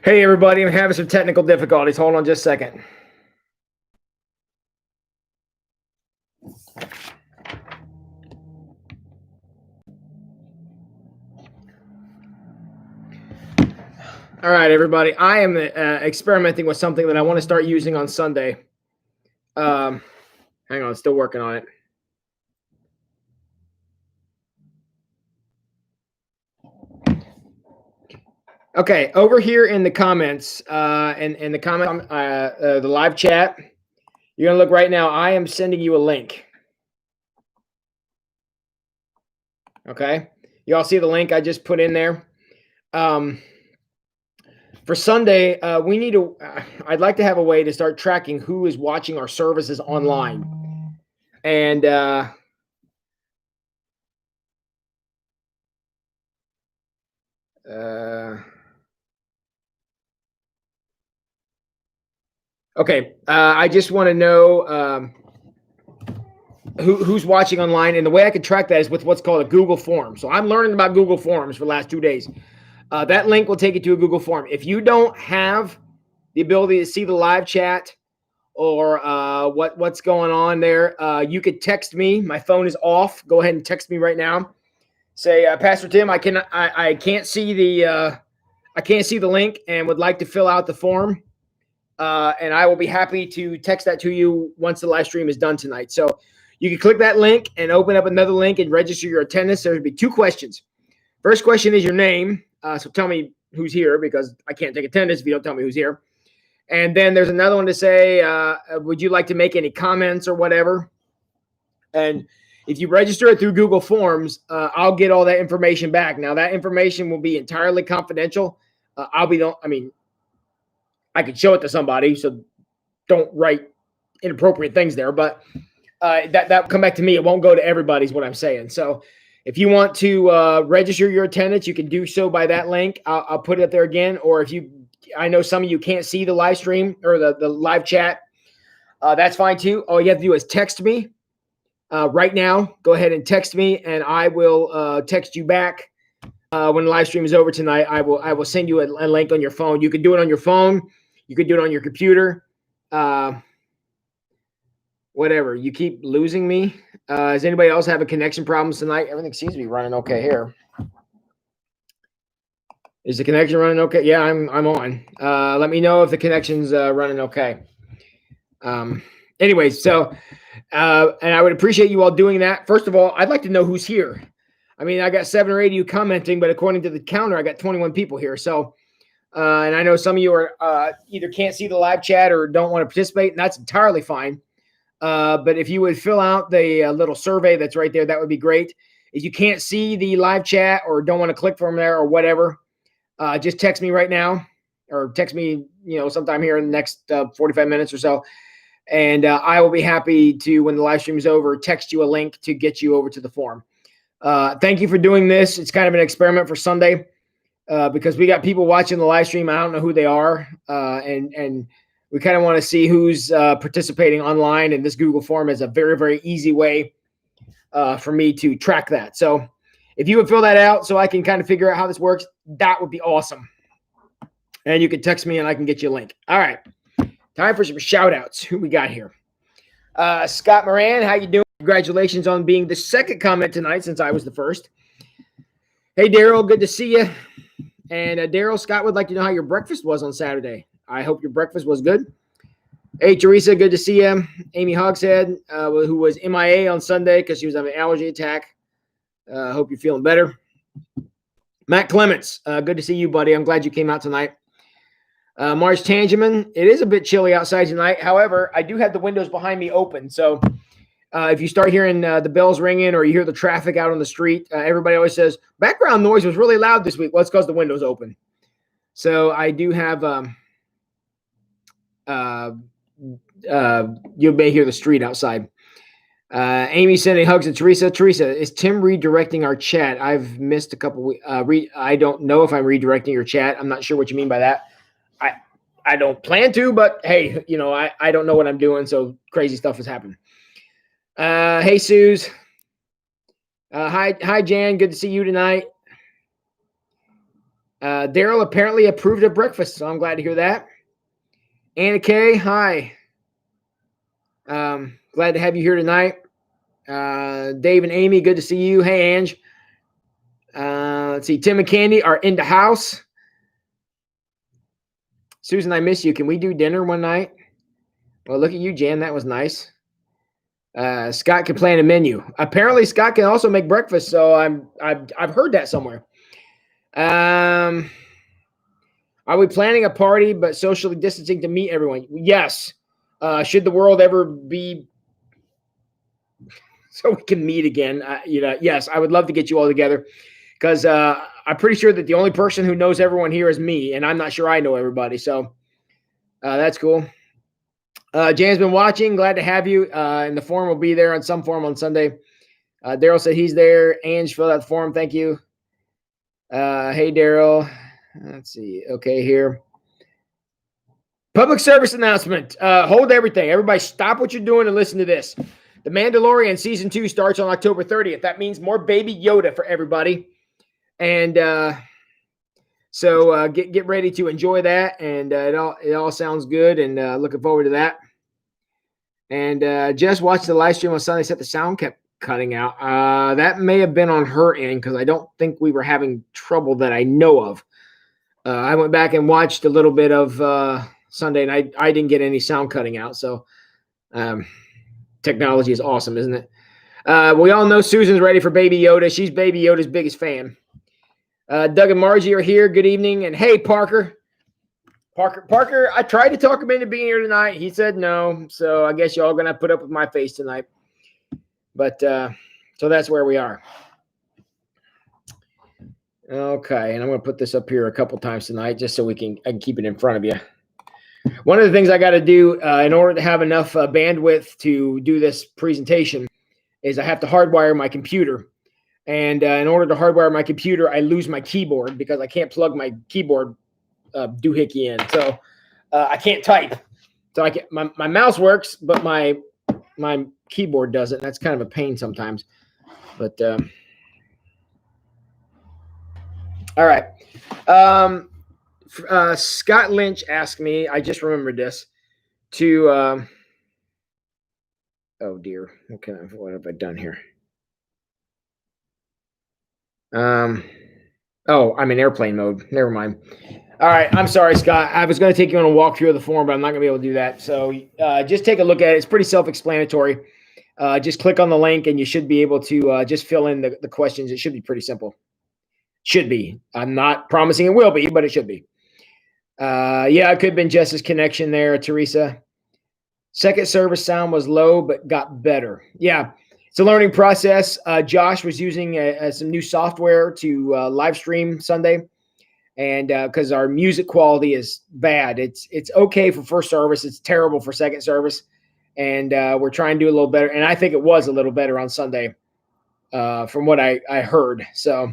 Hey, everybody, I'm having some technical difficulties. Hold on just a second. All right, everybody. I am experimenting with something that I want to start using on Sunday. Hang on, still working on it. Okay, over here in the comments, in the comment, the live chat, you're gonna look right now. I am sending you a link. Okay, you all see the link I just put in there. For Sunday, we need to. I'd like to have a way to start tracking who is watching our services online, and okay, I just want to know who's watching online, and the way I can track that is with what's called a Google form. So I'm learning about Google Forms for the last 2 days. That link will take you to a Google form. If you don't have the ability to see the live chat or what's going on there, you could text me. My phone is off. Go ahead and text me right now. Say, Pastor Tim, I can't see the link and would like to fill out the form. And I will be happy to text that to you once the live stream is done tonight. So you can click that link and open up another link and register your attendance. There would be 2 questions. First question is your name. So tell me who's here, because I can't take attendance if you don't tell me who's here. And then there's another one to say, would you like to make any comments or whatever? And if you register it through Google Forms, I'll get all that information back. Now, that information will be entirely confidential. I could show it to somebody, so don't write inappropriate things there. But that will come back to me. It won't go to everybody, is what I'm saying. So if you want to register your attendance, you can do so by that link. I'll put it up there again. Or I know some of you can't see the live stream or the live chat. That's fine too. All you have to do is text me right now. Go ahead and text me, and I will text you back when the live stream is over tonight. I will send you a link on your phone. You can do it on your phone. You could do it on your computer. Whatever. You keep losing me. Does anybody else have a connection problems tonight? Everything seems to be running okay here. Is the connection running okay? Yeah, I'm on. Let me know if the connection's running okay. Anyway, so and I would appreciate you all doing that. First of all, I'd like to know who's here. I mean, I got 7 or 8 of you commenting, but according to the counter, I got 21 people here. So, and I know some of you are either can't see the live chat or don't want to participate, and that's entirely fine. But if you would fill out the little survey that's right there, that would be great. If you can't see the live chat or don't want to click from there or whatever, just text me right now, or text me, sometime here in the next 45 minutes or so. And I will be happy to, when the live stream is over, text you a link to get you over to the form. Thank you for doing this. It's kind of an experiment for Sunday because we got people watching the live stream. I don't know who they are. And we kind of want to see who's participating online. And this Google form is a very, very easy way for me to track that. So if you would fill that out so I can kind of figure out how this works, that would be awesome. And you can text me and I can get you a link. All right. Time for some shout outs. Who we got here? Scott Moran, how you doing? Congratulations on being the second comment tonight since I was the first. Hey, Daryl, good to see you. And Daryl, Scott would like to know how your breakfast was on Saturday. I hope your breakfast was good. Hey, Teresa, good to see you. Amy Hogshead, who was MIA on Sunday because she was having an allergy attack. Hope you're feeling better. Matt Clements, good to see you, buddy. I'm glad you came out tonight. Marge Tangeman, it is a bit chilly outside tonight. However, I do have the windows behind me open. So if you start hearing the bells ringing or you hear the traffic out on the street, everybody always says, background noise was really loud this week. Well, it's because the window's open. So I do have, you may hear the street outside. Amy sending hugs to Teresa. Teresa, is Tim redirecting our chat? I've missed a couple. I don't know if I'm redirecting your chat. I'm not sure what you mean by that. I don't plan to, but hey, I don't know what I'm doing, so crazy stuff has happened. Hey, Suze. Hi, Jan. Good to see you tonight. Daryl apparently approved of breakfast, so I'm glad to hear that. Anna Kay, hi. Glad to have you here tonight. Dave and Amy, good to see you. Hey, Ange. Let's see. Tim and Candy are in the house. Susan, I miss you. Can we do dinner one night? Well, look at you, Jan. That was nice. Scott can plan a menu. Apparently, Scott can also make breakfast. So I've heard that somewhere. Are we planning a party but socially distancing to meet everyone? Yes. Should the world ever be so we can meet again? Yes, I would love to get you all together because I'm pretty sure that the only person who knows everyone here is me, and I'm not sure I know everybody. So that's cool. Jan's been watching. Glad to have you. And the form will be there on some form on Sunday. Daryl said he's there. Ange filled out the form. Thank you. Hey, Daryl. Let's see. Okay, here. Public service announcement. Hold everything. Everybody stop what you're doing and listen to this. The Mandalorian Season 2 starts on October 30th. That means more Baby Yoda for everybody. And so get ready to enjoy that. And it all sounds good. And looking forward to that. And just watched the live stream on Sunday. Said the sound kept cutting out. That may have been on her end because I don't think we were having trouble that I know of. I went back and watched a little bit of Sunday, and I didn't get any sound cutting out. So technology is awesome, isn't it? We all know Susan's ready for Baby Yoda. She's Baby Yoda's biggest fan. Doug and Margie are here. Good evening. And hey, Parker, I tried to talk him into being here tonight. He said no. So I guess y'all going to put up with my face tonight. But so that's where we are. Okay. And I'm going to put this up here a couple times tonight just so I can keep it in front of you. One of the things I got to do in order to have enough bandwidth to do this presentation is I have to hardwire my computer. And in order to hardwire my computer, I lose my keyboard because I can't plug my keyboard doohickey in. So I can't type. So my mouse works, but my keyboard doesn't. That's kind of a pain sometimes. But all right. Scott Lynch asked me, I just remembered this, to oh dear, what have I done here? Oh, I'm in airplane mode. Never mind. All right, I'm sorry, Scott. I was going to take you on a walkthrough of the form, but I'm not going to be able to do that. So just take a look at it. It's pretty self-explanatory. Just click on the link, and you should be able to just fill in the questions. It should be pretty simple. Should be. I'm not promising it will be, but it should be. Yeah, it could have been Jess's connection there, Teresa. Second service sound was low, but got better. Yeah, it's a learning process. Josh was using some new software to live stream Sunday. And because our music quality is bad, it's okay for first service. It's terrible for second service. And we're trying to do a little better. And I think it was a little better on Sunday from what I heard. So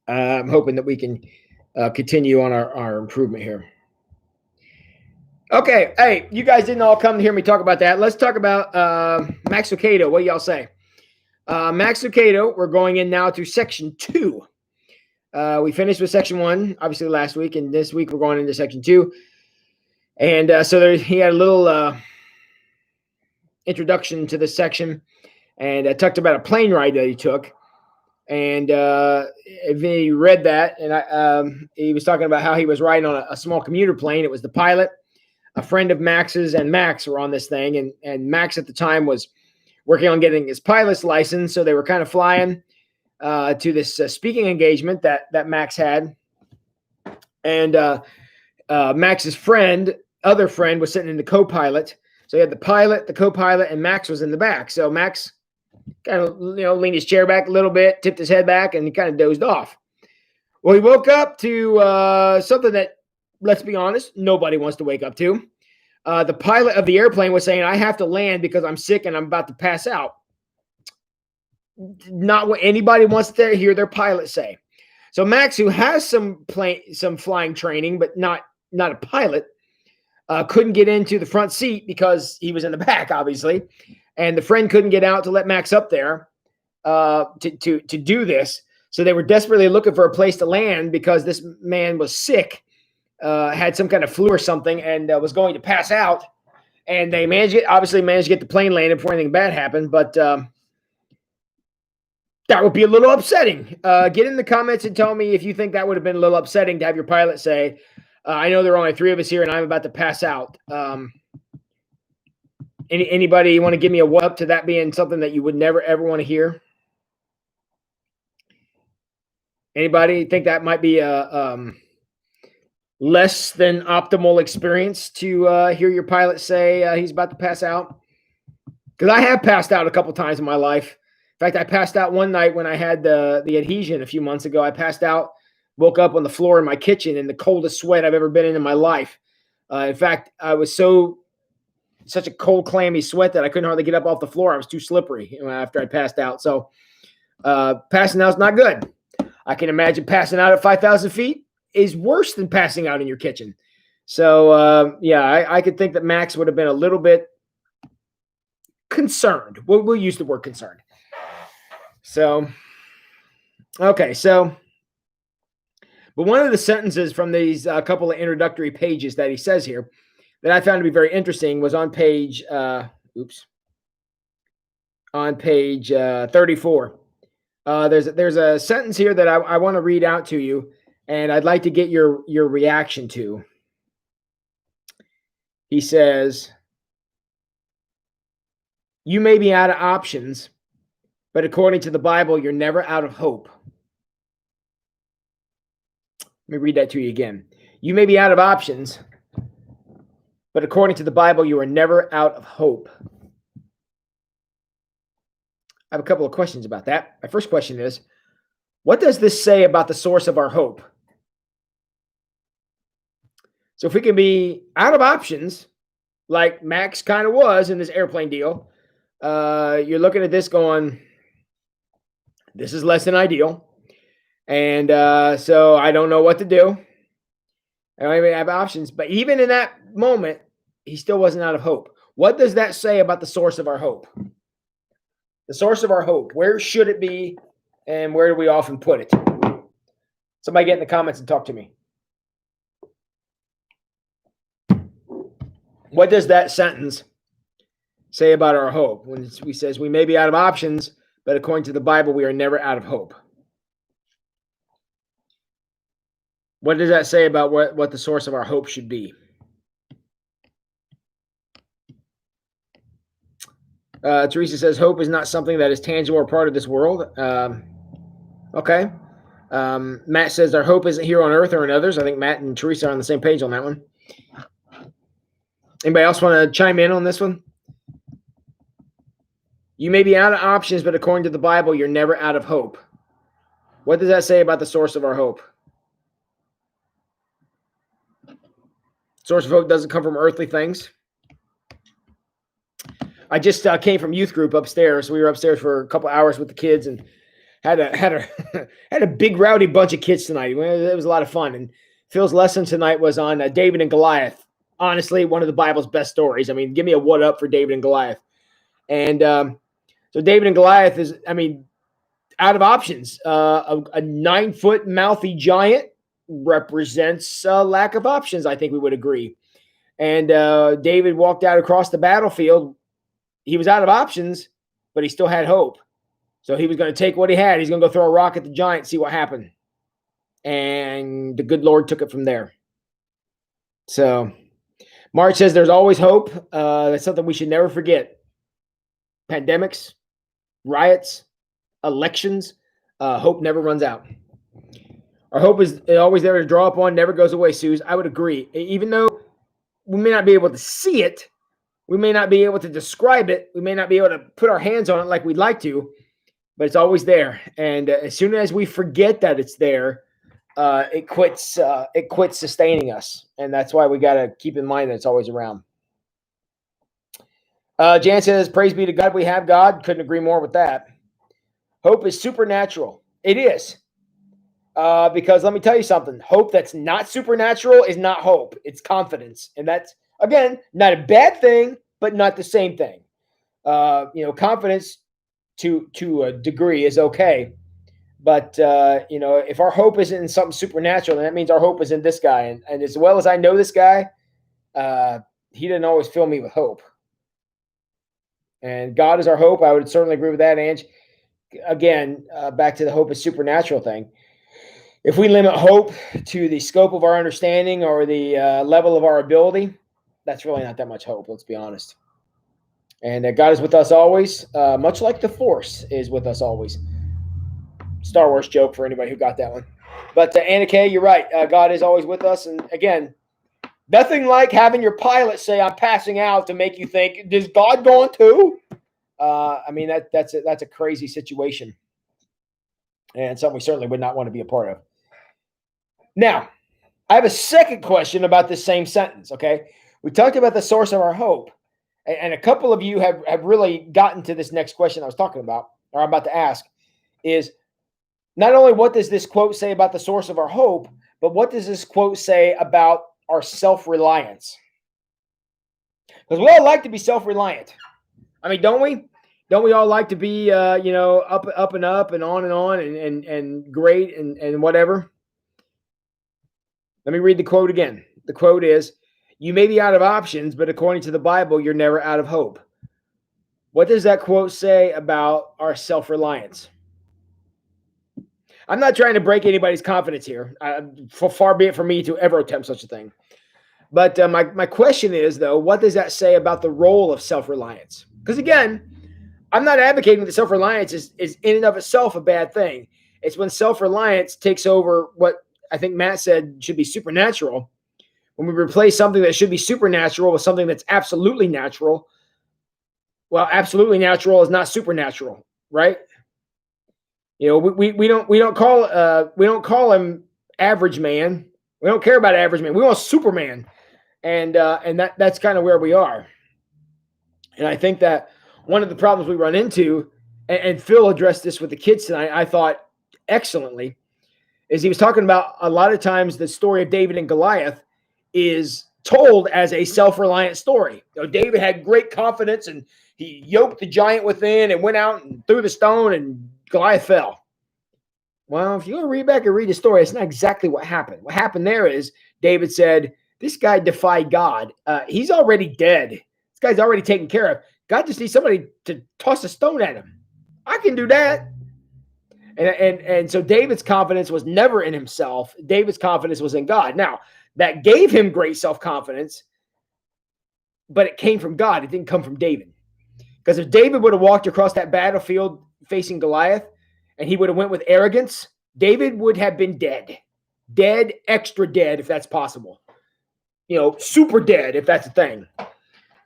I'm hoping that we can continue on our improvement here. Okay. Hey, you guys didn't all come to hear me talk about that. Let's talk about Max Lucado. What do y'all say? Max Lucado, we're going in now to section 2. We finished with section 1, obviously last week, and this week we're going into section 2. And so he had a little introduction to this section, and talked about a plane ride that he took. And if he read that, and he was talking about how he was riding on a small commuter plane. It was the pilot, a friend of Max's, and Max were on this thing. And Max at the time was working on getting his pilot's license, so they were kind of flying to this speaking engagement that Max had. And Max's other friend was sitting in the co-pilot. So he had the pilot, the co-pilot, and Max was in the back. So Max kind of, leaned his chair back a little bit, tipped his head back, and he kind of dozed off. Well, he woke up to something that, let's be honest, nobody wants to wake up to. The pilot of the airplane was saying, I have to land because I'm sick and I'm about to pass out. Not what anybody wants to hear their pilot say. So Max, who has some flying training, but not a pilot, couldn't get into the front seat because he was in the back, obviously. And the friend couldn't get out to let Max up there to do this. So they were desperately looking for a place to land because this man was sick, had some kind of flu or something, and was going to pass out. And they obviously managed to get the plane landed before anything bad happened. But that would be a little upsetting. Get in the comments and tell me if you think that would have been a little upsetting to have your pilot say, I know there are only 3 of us here and I'm about to pass out. Anybody want to give me a what up to that being something that you would never, ever want to hear? Anybody think that might be a less than optimal experience to hear your pilot say he's about to pass out? Because I have passed out a couple times in my life. In fact, I passed out one night when I had the adhesion a few months ago. I passed out, woke up on the floor in my kitchen in the coldest sweat I've ever been in my life. In fact, I was such a cold, clammy sweat that I couldn't hardly get up off the floor. I was too slippery after I passed out. So passing out is not good. I can imagine passing out at 5,000 feet is worse than passing out in your kitchen. So, yeah, I could think that Max would have been a little bit concerned. We'll use the word concerned. So, okay, so, but one of the sentences from these couple of introductory pages that he says here that I found to be very interesting was on page, on page 34. There's a sentence here that I want to read out to you, and I'd like to get your reaction to. He says, you may be out of options, but according to the Bible, you're never out of hope. Let me read that to you again. You may be out of options, but according to the Bible, you are never out of hope. I have a couple of questions about that. My first question is, what does this say about the source of our hope? So if we can be out of options, like Max kind of was in this airplane deal, you're looking at this going, this is less than ideal. And so I don't know what to do. I don't even have options. But even in that moment, he still wasn't out of hope. What does that say about the source of our hope? The source of our hope. Where should it be? And where do we often put it? Somebody get in the comments and talk to me. What does that sentence say about our hope? When he says we may be out of options, but according to the Bible, we are never out of hope. What does that say about what the source of our hope should be? Teresa says, hope is not something that is tangible or part of this world. Okay. Matt says, our hope isn't here on earth or in others. I think Matt and Teresa are on the same page on that one. Anybody else want to chime in on this one? You may be out of options, but according to the Bible, you're never out of hope. What does that say about the source of our hope? Source of hope doesn't come from earthly things. I just came from youth group upstairs. We were upstairs for a couple hours with the kids and had a big rowdy bunch of kids tonight. It was a lot of fun. And Phil's lesson tonight was on David and Goliath. Honestly, one of the Bible's best stories. I mean, give me a what up for David and Goliath. And so David and Goliath is, I mean, out of options. A 9-foot mouthy giant represents a lack of options, I think we would agree. And David walked out across the battlefield. He was out of options, but he still had hope. So he was going to take what he had. He's going to go throw a rock at the giant, see what happened. And the good Lord took it from there. So March says there's always hope. That's something we should never forget. Pandemics, riots, elections, hope never runs out. Our hope is always there to draw upon, never goes away, Suze. I would agree. Even though we may not be able to see it, we may not be able to describe it, we may not be able to put our hands on it like we'd like to, but it's always there. And as soon as we forget that it's there, it quits sustaining us. And that's why we got to keep in mind that it's always around. Jan says, praise be to God, we have God. Couldn't agree more with that. Hope is supernatural. It is. Because let me tell you something. Hope that's not supernatural is not hope. It's confidence. And that's, again, not a bad thing, but not the same thing. Confidence to a degree is okay. But if our hope isn't in something supernatural, then that means our hope is in this guy. And as well as I know this guy, he didn't always fill me with hope. And God is our hope. I would certainly agree with that, Ange. Again, back to the hope is supernatural thing. If we limit hope to the scope of our understanding or the level of our ability, that's really not that much hope, let's be honest. And God is with us always, much like the Force is with us always. Star Wars joke for anybody who got that one. But Anna Kay, you're right. God is always with us. And again, nothing like having your pilot say, "I'm passing out," to make you think, "Is God going too?" I mean, that's a crazy situation. And something we certainly would not want to be a part of. Now, I have a second question about this same sentence, okay? We talked about the source of our hope. And a couple of you have really gotten to this next question I was talking about, or I'm about to ask, is not only what does this quote say about the source of our hope, but what does this quote say about our self-reliance? Because we all like to be self-reliant. I mean, don't we? Don't we all like to be, up and up and on and great and whatever? Let me read the quote again. The quote is, "You may be out of options, but according to the Bible, you're never out of hope." What does that quote say about our self-reliance? I'm not trying to break anybody's confidence here. Far be it from me to ever attempt such a thing. But my question is, though, what does that say about the role of self-reliance? Because, again, I'm not advocating that self-reliance is in and of itself a bad thing. It's when self-reliance takes over what I think Matt said should be supernatural. When we replace something that should be supernatural with something that's absolutely natural, well, absolutely natural is not supernatural, right? We don't call him average man. We don't care about average man. We want Superman, and that's kind of where we are. And I think that one of the problems we run into, and Phil addressed this with the kids tonight, I thought excellently, is he was talking about a lot of times the story of David and Goliath is told as a self-reliant story. David had great confidence and he yoked the giant within and went out and threw the stone and Goliath fell. Well, if you go read back and read the story, it's not exactly what happened. What happened there is David said, "This guy defied God. He's already dead. This guy's already taken care of. God just needs somebody to toss a stone at him. I can do that." And so David's confidence was never in himself. David's confidence was in God. Now, that gave him great self-confidence, but it came from God. It didn't come from David. Because if David would have walked across that battlefield facing Goliath and he would have went with arrogance, David would have been dead. Dead, extra dead, if that's possible. Super dead, if that's a thing.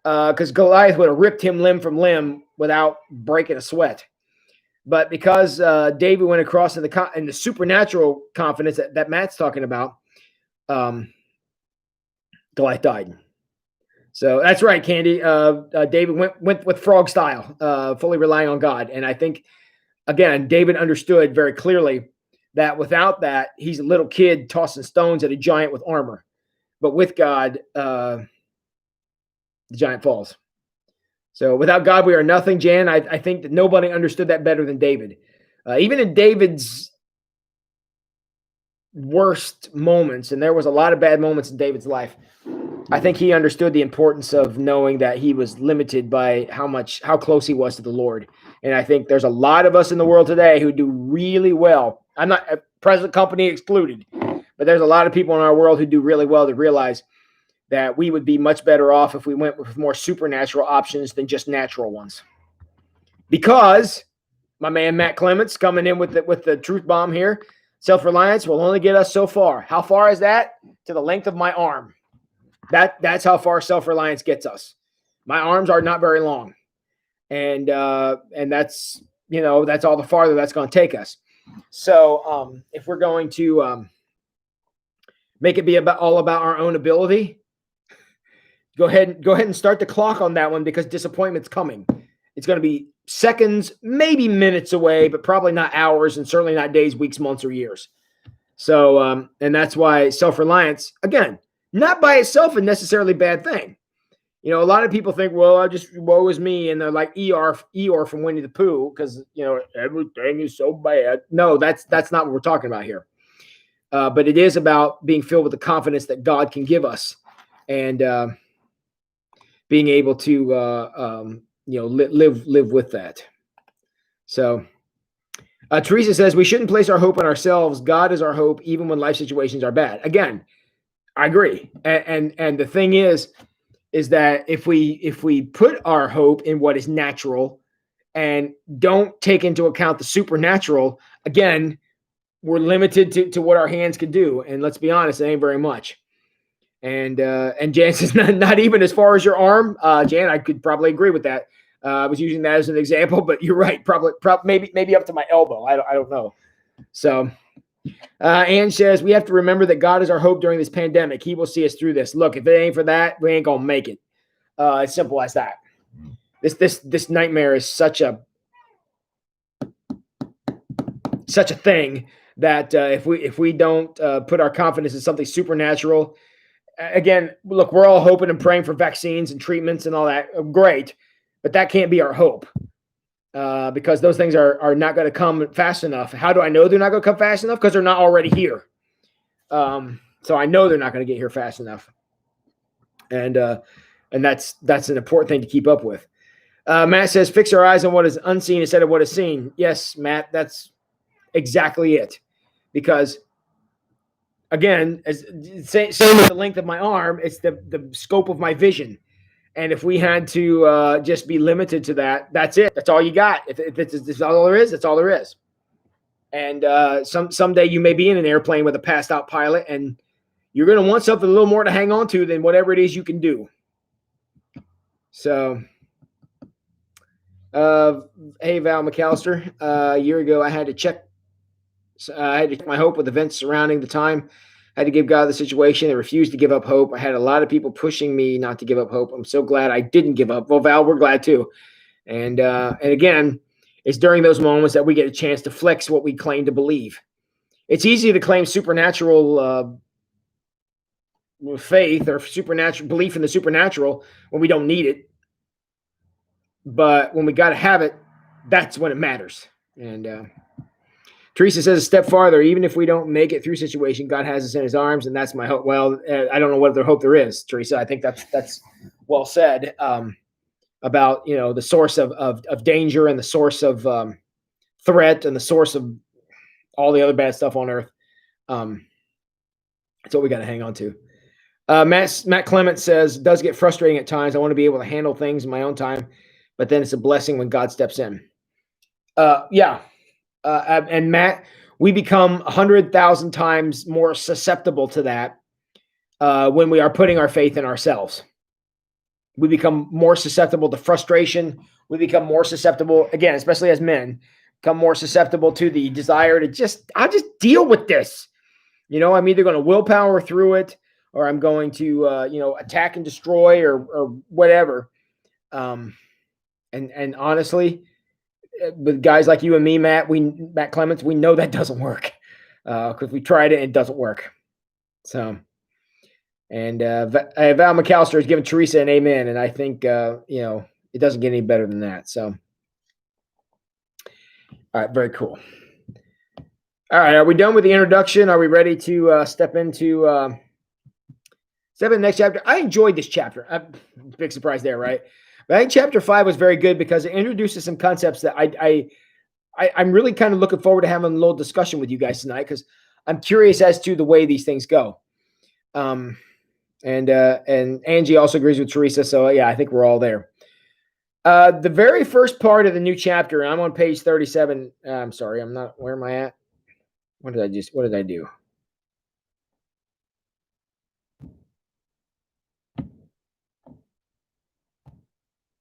Because Goliath would have ripped him limb from limb without breaking a sweat. But because David went across in the supernatural confidence that Matt's talking about, Goliath died. So that's right, Candy. David went with frog style, fully relying on God. And I think, again, David understood very clearly that without that, he's a little kid tossing stones at a giant with armor. But with God, the giant falls. So without God, we are nothing, Jan. I think that nobody understood that better than David. Even in David's worst moments, and there was a lot of bad moments in David's life, I think he understood the importance of knowing that he was limited by how close he was to the Lord. And I think there's a lot of us in the world today who do really well. I'm not present company excluded, but there's a lot of people in our world who do really well to realize that we would be much better off if we went with more supernatural options than just natural ones. Because my man Matt Clements coming in with the truth bomb here, self-reliance will only get us so far. How far is that? To the length of my arm. That's how far self-reliance gets us. My arms are not very long, and that's that's all the farther that's going to take us. So if we're going to make it be all about our own ability, go ahead and start the clock on that one, because disappointment's coming. It's going to be seconds, maybe minutes away, but probably not hours, and certainly not days, weeks, months, or years. So and that's why self-reliance, again, not by itself a necessarily bad thing. a lot of people think, well, I just woe is me, and they're like Eeyore from Winnie the Pooh, because everything is so bad. No, that's not what we're talking about here. But it is about being filled with the confidence that God can give us, and being able to live with that. So Teresa says we shouldn't place our hope on ourselves. God is our hope, even when life situations are bad. Again, I agree. And the thing is that if we put our hope in what is natural and don't take into account the supernatural, again, we're limited to what our hands can do. And let's be honest, it ain't very much. And Jan says not even as far as your arm. Jan, I could probably agree with that. I was using that as an example, but you're right. Probably maybe up to my elbow. I don't know. So Ann says we have to remember that God is our hope during this pandemic. He will see us through this. Look, if it ain't for that, we ain't gonna make it. As simple as that. This nightmare is such a thing that if we don't put our confidence in something supernatural, again, look, we're all hoping and praying for vaccines and treatments and all that. Great, but that can't be our hope, because those things are not going to come fast enough. How do I know they're not going to come fast enough? Because they're not already here. So I know they're not going to get here fast enough, and that's an important thing to keep up with. Matt says, "Fix our eyes on what is unseen instead of what is seen." Yes, Matt, that's exactly it. Because again, same with the length of my arm, it's the scope of my vision. And if we had to just be limited to that, that's it. That's all you got. If it's all there is, that's all there is. And someday you may be in an airplane with a passed out pilot, and you're going to want something a little more to hang on to than whatever it is you can do. So, hey, Val McAllister, a year ago I had to check my hope with events surrounding the time. I had to give God the situation. I refused to give up hope. I had a lot of people pushing me not to give up hope. I'm so glad I didn't give up. Well, Val, we're glad too. And again, it's during those moments that we get a chance to flex what we claim to believe. It's easy to claim supernatural faith or supernatural belief in the supernatural when we don't need it. But when we got to have it, that's when it matters. And Teresa says a step farther, even if we don't make it through situation, God has us in his arms, and that's my hope. Well, I don't know what other hope there is, Teresa. I think that's well said, about, the source of danger and the source of threat and the source of all the other bad stuff on earth. That's what we got to hang on to. Matt Clement says, it does get frustrating at times. I want to be able to handle things in my own time, but then it's a blessing when God steps in. Yeah. And Matt, we become 100,000 times more susceptible to that when we are putting our faith in ourselves. We become more susceptible to frustration. We become more susceptible, again, especially as men, become more susceptible to the desire to I'll just deal with this. I'm either going to willpower through it, or I'm going to, attack and destroy or whatever. And honestly, with guys like you and me, Matt Clements, we know that doesn't work, because we tried it and it doesn't work. So, and Val McAllister has given Teresa an amen, and I think it doesn't get any better than that. So, all right, very cool. All right, are we done with the introduction? Are we ready to step into the next chapter? I enjoyed this chapter. Big surprise there, right? But I think chapter 5 was very good because it introduces some concepts that I'm really kind of looking forward to having a little discussion with you guys tonight, because I'm curious as to the way these things go. And Angie also agrees with Teresa. So yeah, I think we're all there. The very first part of the new chapter, I'm on page 37. I'm sorry, I'm not, where am I at? What did I do?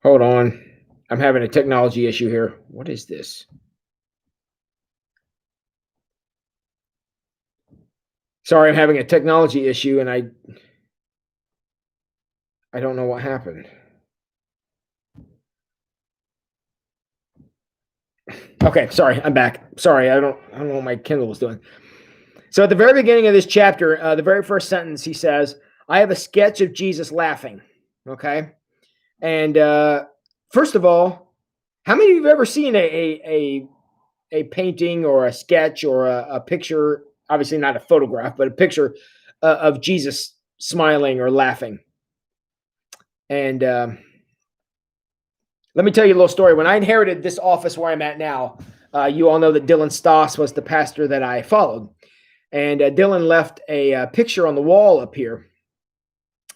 Hold on. I'm having a technology issue here. What is this? Sorry, I'm having a technology issue, and I don't know what happened. Okay, sorry, I'm back. Sorry, I don't know what my Kindle was doing. So at the very beginning of this chapter, the very first sentence, he says, I have a sketch of Jesus laughing. Okay. And first of all, how many of you have ever seen a painting or a sketch or a picture? Obviously, not a photograph, but a picture of Jesus smiling or laughing. And let me tell you a little story. When I inherited this office where I'm at now, you all know that Dylan Stoss was the pastor that I followed. And Dylan left a picture on the wall up here.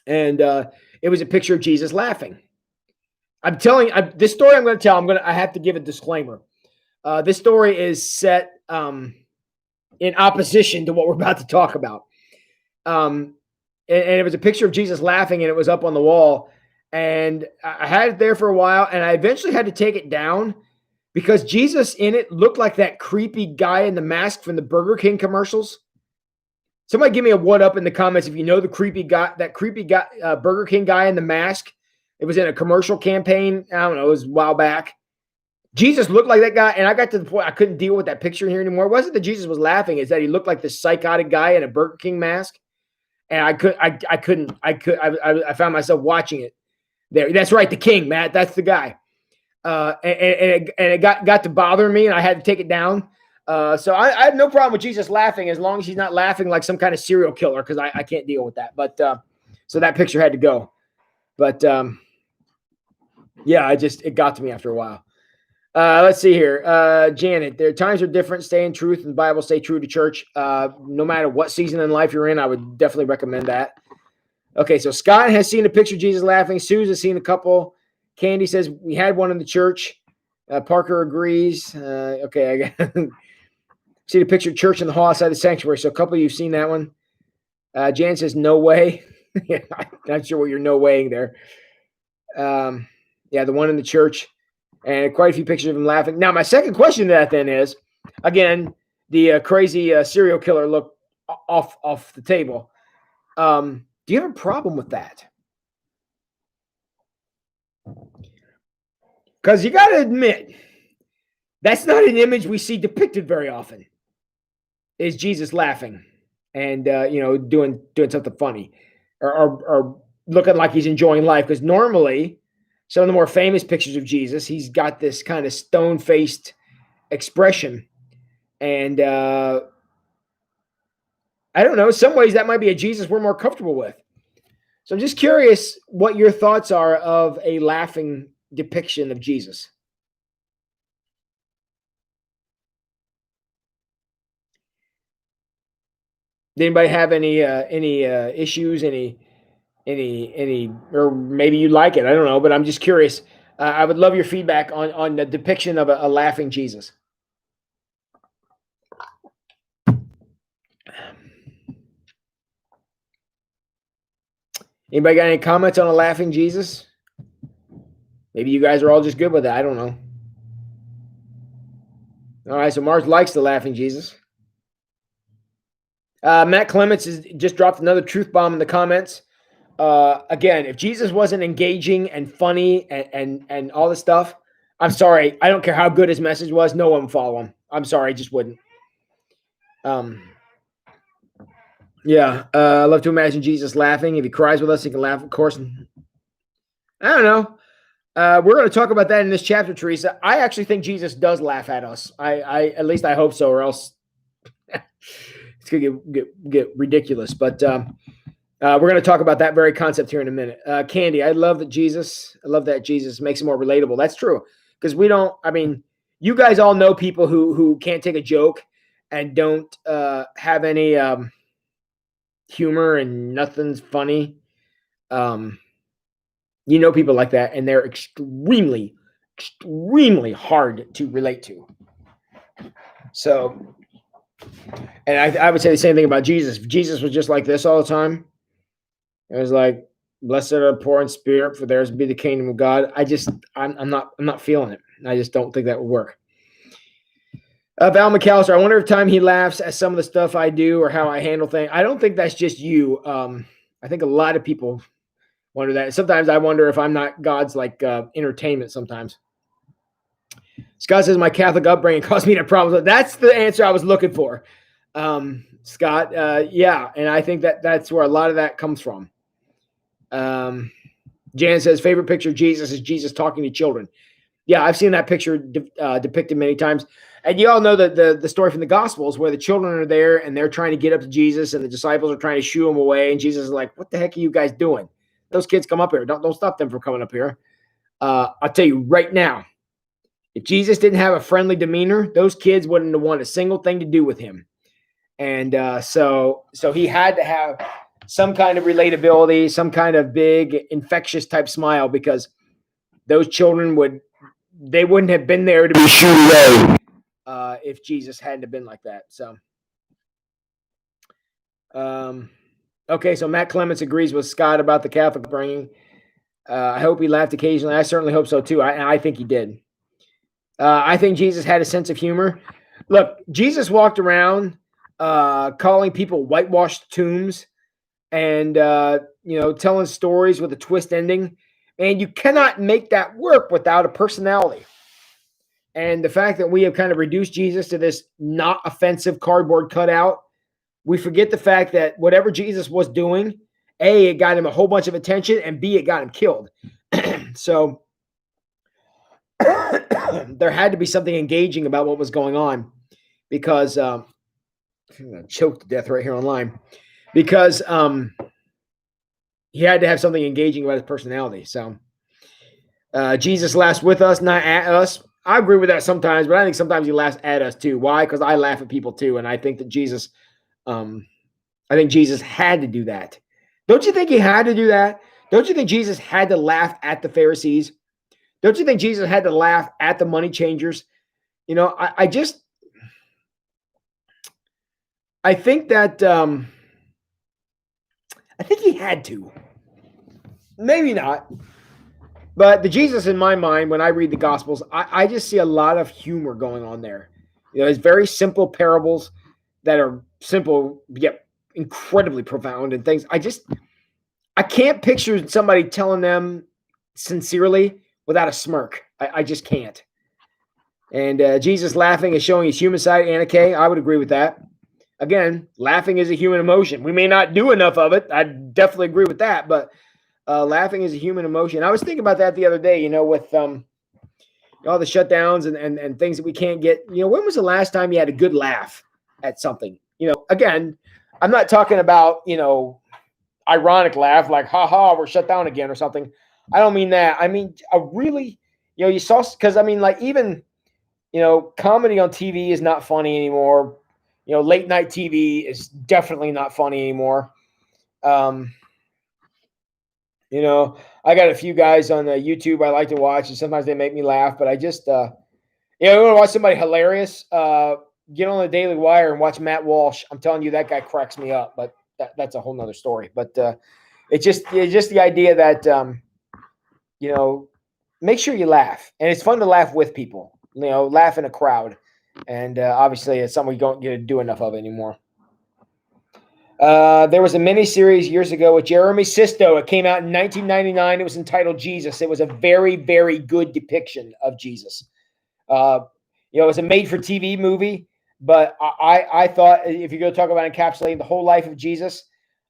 And it was a picture of Jesus laughing. I'm telling this story I'm going to tell. I have to give a disclaimer. This story is set in opposition to what we're about to talk about. And it was a picture of Jesus laughing, and it was up on the wall. And I had it there for a while, and I eventually had to take it down because Jesus in it looked like that creepy guy in the mask from the Burger King commercials. Somebody give me a what up in the comments if you know the creepy guy, Burger King guy in the mask. It was in a commercial campaign. I don't know, it was a while back. Jesus looked like that guy, and I got to the point I couldn't deal with that picture here anymore. It wasn't that Jesus was laughing; it's that he looked like this psychotic guy in a Burger King mask, and I found myself watching it. There, that's right, the King, Matt. That's the guy. And it got to bother me, and I had to take it down. So I have no problem with Jesus laughing as long as he's not laughing like some kind of serial killer, because I can't deal with that. But so that picture had to go. But yeah, it got to me after a while. Let's see here. Janet, their times are different. Stay in truth and the Bible. Stay true to church. No matter what season in life you're in, I would definitely recommend that. Okay, so Scott has seen a picture of Jesus laughing. Suze has seen a couple. Candy says we had one in the church. Parker agrees. Okay, I got see the picture of church in the hall outside the sanctuary. So a couple of you have seen that one. Jan says no way. I'm not sure what you're no waying there. Yeah, the one in the church. And quite a few pictures of him laughing. Now, my second question to that then is, again, the crazy serial killer look off the table. Do you have a problem with that? Because you got to admit, that's not an image we see depicted very often. Is Jesus laughing and doing something funny, or looking like he's enjoying life? Because normally, some of the more famous pictures of Jesus, he's got this kind of stone-faced expression. And I don't know, in some ways that might be a Jesus we're more comfortable with. So I'm just curious what your thoughts are of a laughing depiction of Jesus. Did anybody have any issues, any, or maybe you like it? I don't know, but I'm just curious. I would love your feedback on the depiction of a laughing Jesus. Anybody got any comments on a laughing Jesus? Maybe you guys are all just good with it. I don't know. All right, so Mars likes the laughing Jesus. Matt Clements has just dropped another truth bomb in the comments. Again, if Jesus wasn't engaging and funny and all this stuff, I'm sorry. I don't care how good his message was. No one would follow him. I'm sorry. I just wouldn't. Yeah. I love to imagine Jesus laughing. If he cries with us, he can laugh, of course. I don't know. We're going to talk about that in this chapter, Teresa. I actually think Jesus does laugh at us. I at least I hope so, or else it's going to get ridiculous. But we're going to talk about that very concept here in a minute. Candy, I love that Jesus makes it more relatable. That's true. Because you guys all know people who can't take a joke and don't have any humor and nothing's funny. You know people like that, and they're extremely, extremely hard to relate to. So, and I would say the same thing about Jesus. If Jesus was just like this all the time, it was like, blessed are the poor in spirit, for theirs will be the kingdom of God. I'm not feeling it. I just don't think that would work. Val McAllister, I wonder if time he laughs at some of the stuff I do or how I handle things. I don't think that's just you. I think a lot of people wonder that. Sometimes I wonder if I'm not God's entertainment sometimes. Scott says my Catholic upbringing caused me to problems. That's the answer I was looking for. Scott, yeah. And I think that's where a lot of that comes from. Jan says, favorite picture of Jesus is Jesus talking to children. Yeah, I've seen that picture depicted many times. And you all know the story from the Gospels where the children are there and they're trying to get up to Jesus and the disciples are trying to shoo them away. And Jesus is like, what the heck are you guys doing? Those kids come up here. Don't stop them from coming up here. I'll tell you right now, if Jesus didn't have a friendly demeanor, those kids wouldn't have wanted a single thing to do with him. And so he had to have some kind of relatability, some kind of big infectious type smile, because those children wouldn't have been there to be shooed away if Jesus hadn't have been like that. So, okay, so Matt Clements agrees with Scott about the Catholic upbringing. I hope he laughed occasionally. I certainly hope so too. I think he did. I think Jesus had a sense of humor. Look, Jesus walked around calling people whitewashed tombs and telling stories with a twist ending. And you cannot make that work without a personality. And the fact that we have kind of reduced Jesus to this not offensive cardboard cutout, we forget the fact that whatever Jesus was doing, A, it got him a whole bunch of attention, and B, it got him killed. So there had to be something engaging about what was going on, because I'm going to choke to death right here online, because he had to have something engaging about his personality. So Jesus laughs with us, not at us. I agree with that sometimes, but I think sometimes he laughs at us too. Why? Because I laugh at people too, and I think that Jesus had to do that. Don't you think he had to do that? Don't you think Jesus had to laugh at the Pharisees? Don't you think Jesus had to laugh at the money changers? I think that I think he had to. Maybe not. But the Jesus in my mind, when I read the Gospels, I just see a lot of humor going on there. It's very simple parables that are simple yet incredibly profound and things. I can't picture somebody telling them sincerely without a smirk. I just can't. And Jesus laughing is showing his human side. Anna Kay, I would agree with that. Again, laughing is a human emotion. We may not do enough of it. I definitely agree with that, but laughing is a human emotion. I was thinking about that the other day, with all the shutdowns and things that we can't get. When was the last time you had a good laugh at something? Again, I'm not talking about, ironic laugh like, ha ha, we're shut down again or something. I don't mean that. I mean, a really, you saw, because I mean, like, even, comedy on TV is not funny anymore. Late night TV is definitely not funny anymore. I got a few guys on YouTube I like to watch, and sometimes they make me laugh, but I just, I want to watch somebody hilarious. Get on the Daily Wire and watch Matt Walsh. I'm telling you, that guy cracks me up, but that's a whole nother story. But it's just the idea that, make sure you laugh, and it's fun to laugh with people, laugh in a crowd. And obviously it's something we don't get to do enough of anymore. There was a mini-series years ago with Jeremy Sisto. It came out in 1999. It was entitled Jesus. It was a very, very good depiction of Jesus. It was a made-for-TV movie, but I thought, if you're going to talk about encapsulating the whole life of Jesus,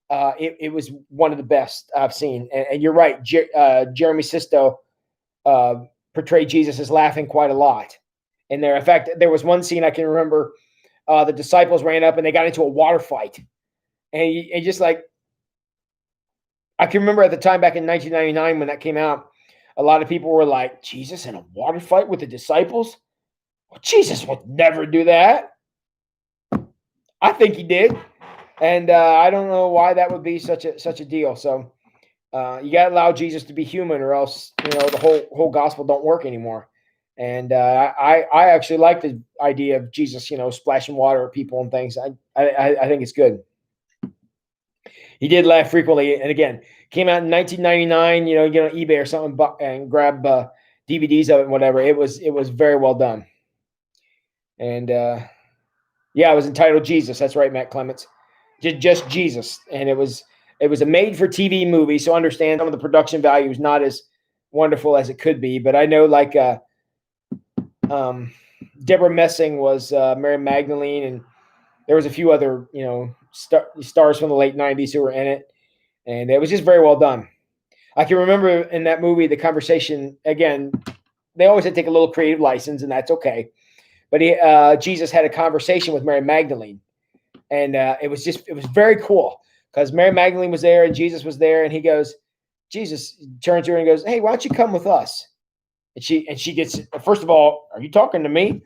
it was one of the best I've seen. And you're right, Jeremy Sisto portrayed Jesus as laughing quite a lot in there. In fact, there was one scene I can remember. The disciples ran up and they got into a water fight. And just like, I can remember at the time back in 1999 when that came out, a lot of people were like, Jesus in a water fight with the disciples? Well, Jesus would never do that. I think he did. And I don't know why that would be such a deal. So you got to allow Jesus to be human, or else, the whole gospel don't work anymore. And I actually like the idea of Jesus, splashing water at people and things. I think it's good. He did laugh frequently, and again, came out in 1999. You get on eBay or something and grab DVDs of it and whatever. It was very well done. And it was entitled Jesus. That's right, Matt Clements. Just Jesus, and it was a made-for-TV movie. So understand, some of the production value is not as wonderful as it could be. But I know, like, Deborah Messing was Mary Magdalene, and there was a few other stars from the late 90s who were in it, and it was just very well done. I can remember in that movie the conversation again. They always had to take a little creative license, and that's okay. But Jesus had a conversation with Mary Magdalene, and it was very cool because Mary Magdalene was there and Jesus was there, and Jesus turns to her and goes, "Hey, why don't you come with us?" And she gets, first of all, "Are you talking to me?"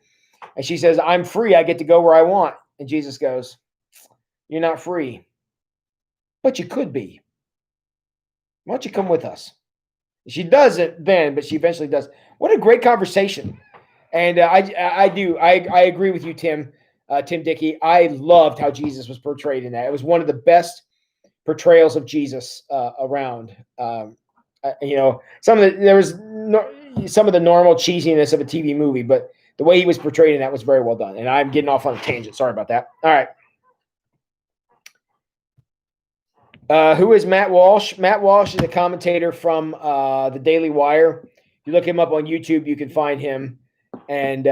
And she says, "I'm free. I get to go where I want." And Jesus goes, "You're not free, but you could be. Why don't you come with us?" She doesn't then, but she eventually does. What a great conversation. And I agree with you, Tim, Tim Dickey. I loved how Jesus was portrayed in that. It was one of the best portrayals of Jesus around. Some of the normal cheesiness of a TV movie, but the way he was portrayed in that was very well done. And I'm getting off on a tangent. Sorry about that. All right. Who is Matt Walsh? Matt Walsh is a commentator from the Daily Wire. If you look him up on YouTube, you can find him, and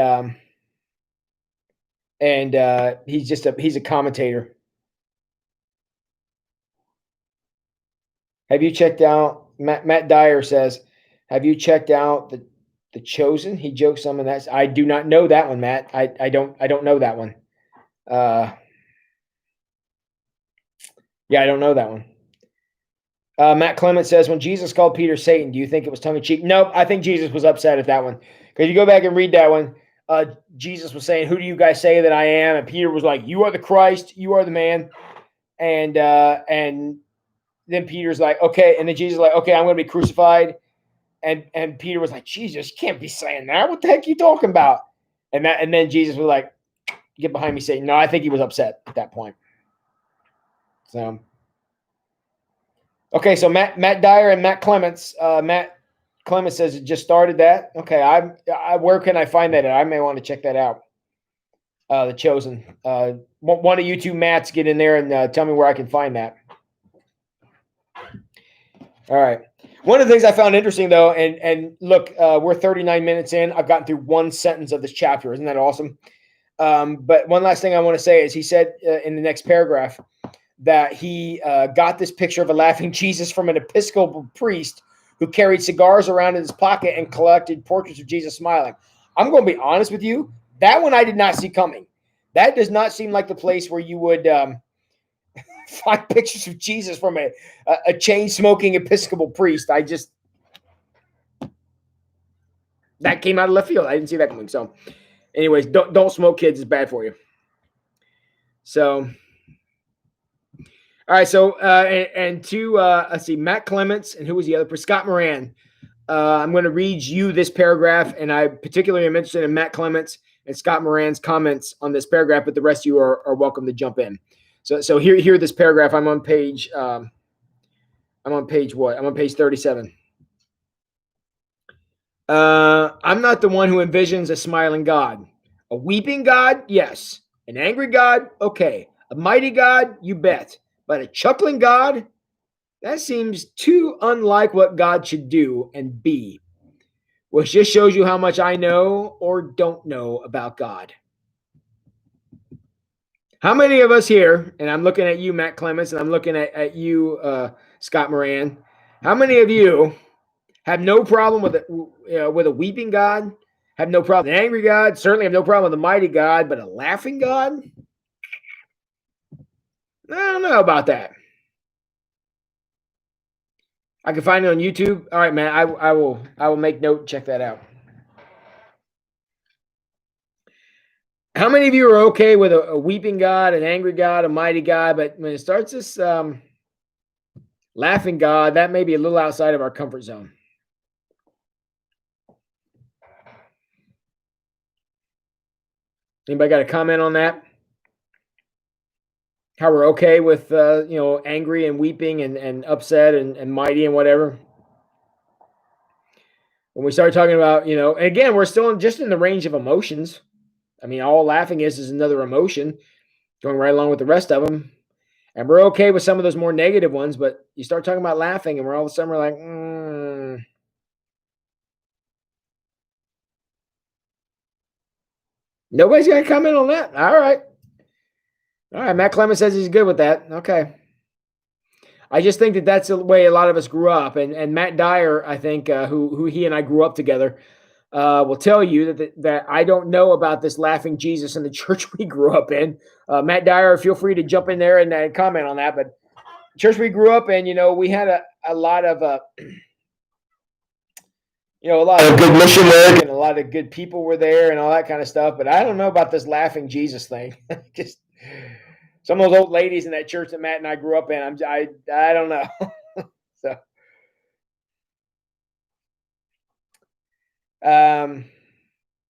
he's a commentator. Have you checked out Matt Dyer says? Have you checked out the Chosen? He jokes some of that. I do not know that one, Matt. I don't know that one. Yeah, I don't know that one. Matt Clement says, when Jesus called Peter Satan, do you think it was tongue in cheek? Nope. I think Jesus was upset at that one. Because you go back and read that one, Jesus was saying, "Who do you guys say that I am?" And Peter was like, "You are the Christ. You are the man." And then Peter's like, "Okay." And then Jesus is like, "Okay, I'm going to be crucified." And Peter was like, "Jesus, you can't be saying that. What the heck are you talking about?" And then Jesus was like, "Get behind me, Satan." No, I think he was upset at that point. So. Okay, so Matt Dyer and Matt Clements. Matt Clements says it just started that. Okay, where can I find that at? I may want to check that out. The Chosen. One of you two Matts get in there and tell me where I can find that. All right. One of the things I found interesting though, and look, we're 39 minutes in. I've gotten through one sentence of this chapter. Isn't that awesome? But one last thing I want to say is he said in the next paragraph that he got this picture of a laughing Jesus from an Episcopal priest who carried cigars around in his pocket and collected portraits of Jesus smiling. I'm going to be honest with you. That one I did not see coming. That does not seem like the place where you would find pictures of Jesus from a chain-smoking Episcopal priest. That came out of left field. I didn't see that coming. So anyways, don't smoke, kids. It's bad for you. So... All right, so let's see, Matt Clements, and who was the other? Scott Moran. I'm going to read you this paragraph, and I particularly am interested in Matt Clements and Scott Moran's comments on this paragraph, but the rest of you are welcome to jump in. So here this paragraph. I'm on page what? I'm on page 37. I'm not the one who envisions a smiling God. A weeping God? Yes. An angry God? Okay. A mighty God? You bet. But a chuckling God? That seems too unlike what God should do and be, which just shows you how much I know or don't know about God. How many of us here, and I'm looking at you, Matt Clements, and I'm looking at you, Scott Moran, how many of you have no problem with a weeping God, have no problem with an angry God, certainly have no problem with a mighty God, but a laughing God? I don't know about that. I can find it on YouTube. All right, man. I will make note and check that out. How many of you are okay with a weeping God, an angry God, a mighty God? But when it starts this laughing God, that may be a little outside of our comfort zone. Anybody got a comment on that? How we're okay with angry and weeping and upset and mighty and whatever? When we start talking about, again, we're still just in the range of emotions. I mean, all laughing is another emotion going right along with the rest of them. And we're okay with some of those more negative ones, but you start talking about laughing and we're all of a sudden we're like, Nobody's got to comment on that. All right. Matt Clemens says he's good with that. Okay. I just think that that's the way a lot of us grew up. And Matt Dyer, I think, who he and I grew up together, will tell you that I don't know about this laughing Jesus in the church we grew up in. Matt Dyer, feel free to jump in there and comment on that. But church we grew up in, we had a lot of a lot of good mission work and a lot of good people were there and all that kind of stuff. But I don't know about this laughing Jesus thing. Just some of those old ladies in that church that Matt and I grew up in. I don't know. So,